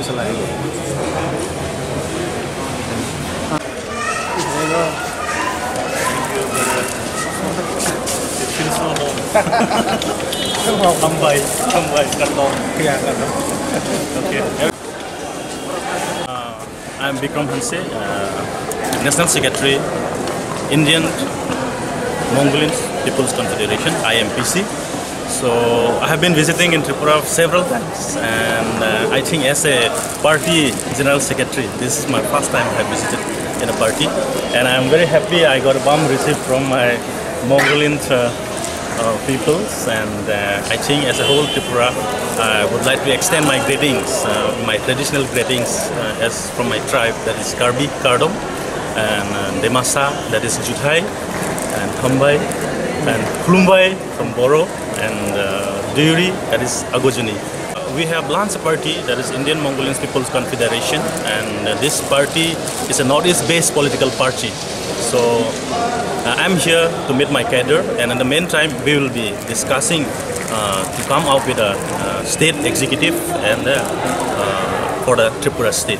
bisa lagi. Tambay, karton. Iya, karton. Okay. I'm Bikram Hanse, National Secretary, Indian Mongolian People's Confederation, IMPC. So I have been visiting in Tripura several times, and I think as a party general secretary, this is my first time I have visited in a party, and I am very happy I got a warm receipt from my Mongolian peoples, and I think as a whole Tripura, I would like to extend my greetings, my traditional greetings as from my tribe, that is Karbi, Kardom, and Demasa, that is Juthai, and Khambay, and Khulumbai from Boro, and Duyuri, that is Agojuni. We have launched a party, that is Indian Mongolian People's Confederation, and this party is a Northeast-based political party. So I'm here to meet my cadre, and in the meantime we will be discussing to come out with a state executive and for the Tripura state.